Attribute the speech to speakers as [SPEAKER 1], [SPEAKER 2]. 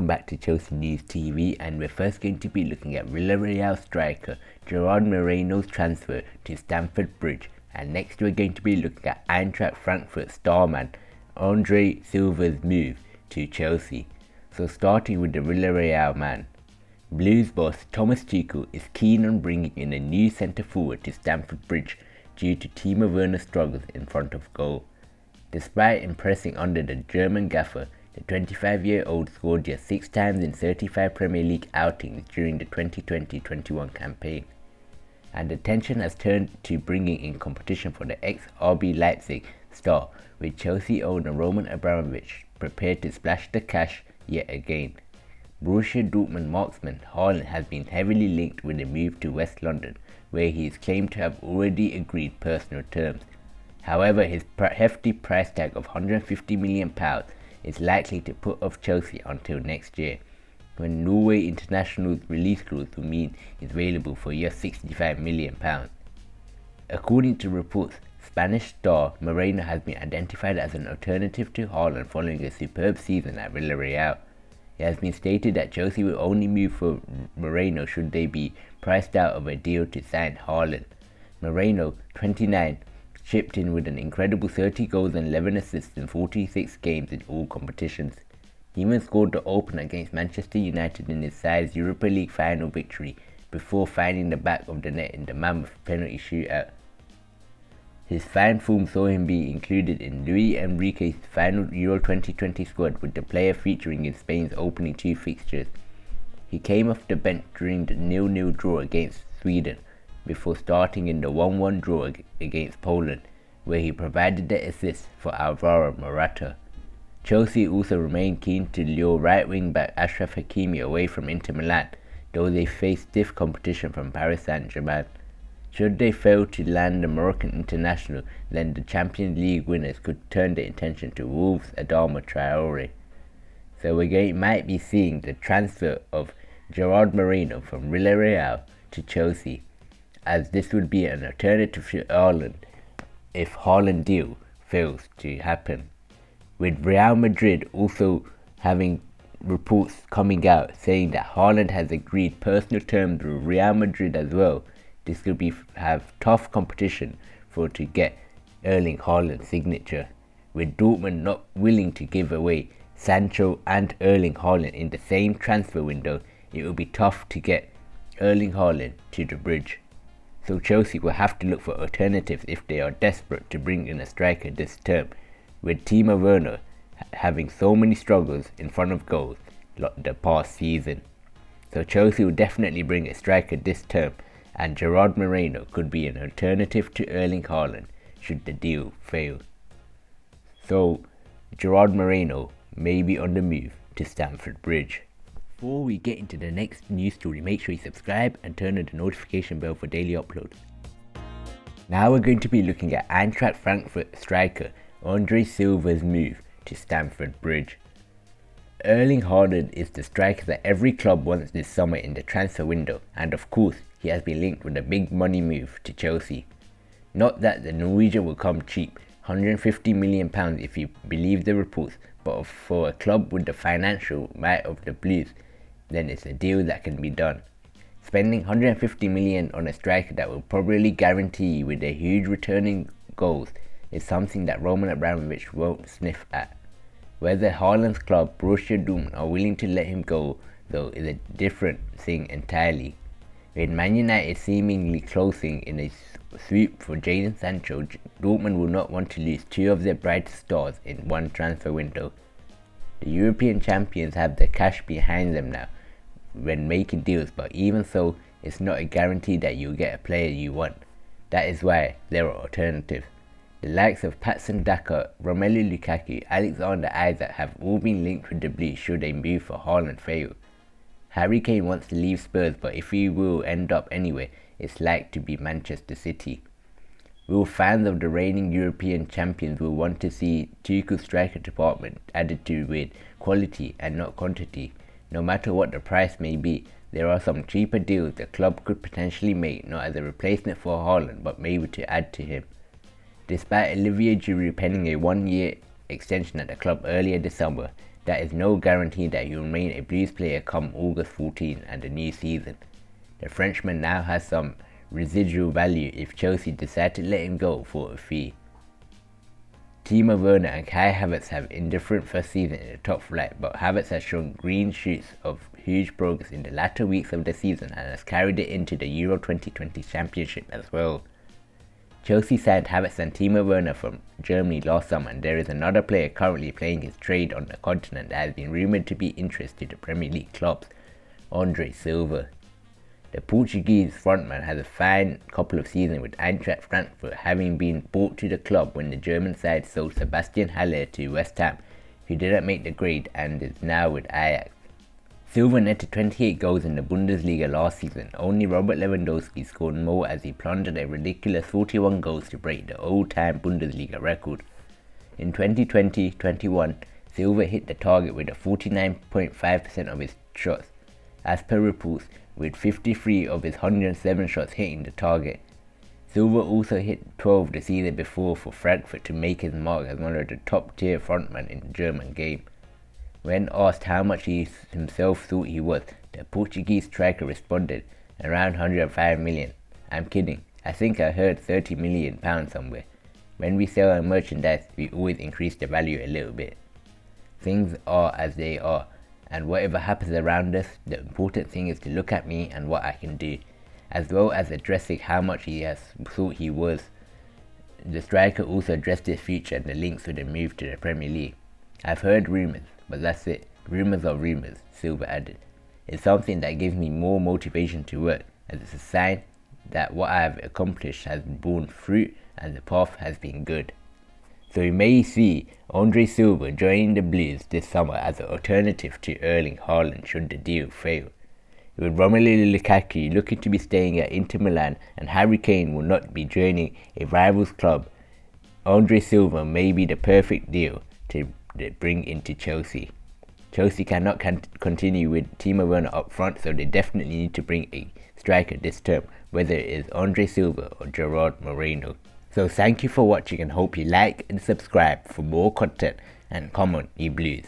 [SPEAKER 1] welcome back to Chelsea News TV, and we're first going to be looking at Villarreal striker Gerard Moreno's transfer to Stamford Bridge, and next we're going to be looking at Eintracht Frankfurt starman Andre Silva's move to Chelsea. So starting with the Villarreal man, Blues boss Thomas Tuchel is keen on bringing in a new centre forward to Stamford Bridge due to Timo Werner's struggles in front of goal. Despite impressing under the German gaffer, the 25-year-old scored just 6 times in 35 Premier League outings during the 2020-21 campaign, and attention has turned to bringing in competition for the ex-RB Leipzig star, with Chelsea owner Roman Abramovich prepared to splash the cash yet again. Borussia Dortmund marksman Haaland has been heavily linked with a move to West London, where he is claimed to have already agreed personal terms. However, his hefty price tag of £150 million is likely to put off Chelsea until next year, when Norway International's release clause will mean he's available for just £65 million. According to reports, Spanish star Moreno has been identified as an alternative to Haaland following a superb season at Villarreal. It has been stated that Chelsea will only move for Moreno should they be priced out of a deal to sign Haaland. Moreno, 29, chipped in with an incredible 30 goals and 11 assists in 46 games in all competitions. He even scored the opener against Manchester United in his side's Europa League final victory before finding the back of the net in the mammoth penalty shootout. His fine form saw him be included in Luis Enrique's final Euro 2020 squad, with the player featuring in Spain's opening 2 fixtures. He came off the bench during the 0-0 draw against Sweden, before starting in the 1-1 draw against Poland, where he provided the assist for Alvaro Morata. Chelsea also remain keen to lure right wing back Achraf Hakimi away from Inter Milan, though they face stiff competition from Paris Saint-Germain. Should they fail to land the Moroccan international, then the Champions League winners could turn their attention to Wolves' Adama Traore. So might be seeing the transfer of Gerard Moreno from Villarreal to Chelsea, as this would be an alternative to Haaland if Haaland deal fails to happen. With Real Madrid also having reports coming out saying that Haaland has agreed personal terms with Real Madrid as well, this could have tough competition to get Erling Haaland's signature. With Dortmund not willing to give away Sancho and Erling Haaland in the same transfer window, it will be tough to get Erling Haaland to the Bridge. So Chelsea will have to look for alternatives if they are desperate to bring in a striker this term, with Timo Werner having so many struggles in front of goals the past season. So Chelsea will definitely bring a striker this term, and Gerard Moreno could be an alternative to Erling Haaland should the deal fail. So Gerard Moreno may be on the move to Stamford Bridge. Before we get into the next news story, make sure you subscribe and turn on the notification bell for daily uploads. Now we're going to be looking at Eintracht Frankfurt striker Andre Silva's move to Stamford Bridge. Erling Haaland is the striker that every club wants this summer in the transfer window, and of course he has been linked with a big money move to Chelsea. Not that the Norwegian will come cheap, £150 million if you believe the reports, but for a club with the financial might of the Blues, then it's a deal that can be done. Spending £150 million on a striker that will probably guarantee you with a huge returning goals is something that Roman Abramovich won't sniff at. Whether Haaland's club, Borussia Dortmund, are willing to let him go, though, is a different thing entirely. With Man United seemingly closing in a swoop for Jadon Sancho, Dortmund will not want to lose 2 of their brightest stars in one transfer window. The European champions have the cash behind them now when making deals, but even so, it's not a guarantee that you'll get a player you want. That is why there are alternatives. The likes of Patson Daka, Romelu Lukaku, Alexander Isak have all been linked with the Blues should a move for Haaland fail. Harry Kane wants to leave Spurs, but if he will end up anywhere, it's like to be Manchester City. Will fans of the reigning European champions will want to see Tuchel's striker department added to with quality and not quantity. No matter what the price may be, there are some cheaper deals the club could potentially make, not as a replacement for Haaland, but maybe to add to him. Despite Olivier Giroud penning a 1-year extension at the club earlier this summer, That is no guarantee that he will remain a Blues player come August 14 and the new season. The Frenchman now has some residual value if Chelsea decide to let him go for a fee. Timo Werner and Kai Havertz have indifferent first season in the top flight, but Havertz has shown green shoots of huge progress in the latter weeks of the season and has carried it into the Euro 2020 Championship as well. Chelsea signed Havertz and Timo Werner from Germany last summer, and there is another player currently playing his trade on the continent that has been rumoured to be interested in Premier League clubs, Andre Silva. The Portuguese frontman has a fine couple of seasons with Eintracht Frankfurt, having been bought to the club when the German side sold Sebastian Haller to West Ham, who didn't make the grade and is now with Ajax. Silva netted 28 goals in the Bundesliga last season. Only Robert Lewandowski scored more as he plundered a ridiculous 41 goals to break the all-time Bundesliga record. In 2020-21, Silva hit the target with a 49.5% of his shots, as per reports, with 53 of his 107 shots hitting the target. Silva also hit 12 the season before for Frankfurt to make his mark as one of the top-tier frontmen in the German game. When asked how much he himself thought he was, the Portuguese striker responded, around 105 million. I'm kidding, I think I heard £30 million somewhere. When we sell our merchandise, we always increase the value a little bit. Things are as they are, and whatever happens around us, the important thing is to look at me and what I can do, as well as addressing how much he has thought he was. The striker also addressed his future and the links with the move to the Premier League. I've heard rumours, but that's it. Rumours are rumours, Silva added. It's something that gives me more motivation to work, as it's a sign that what I have accomplished has borne fruit and the path has been good. So we may see Andre Silva joining the Blues this summer as an alternative to Erling Haaland should the deal fail. With Romelu Lukaku looking to be staying at Inter Milan and Harry Kane will not be joining a rival's club, Andre Silva may be the perfect deal to bring into Chelsea. Chelsea cannot continue with Timo Werner up front, so they definitely need to bring a striker this term, whether it is Andre Silva or Gerard Moreno. So thank you for watching and hope you like and subscribe for more content, and come on, you Blues.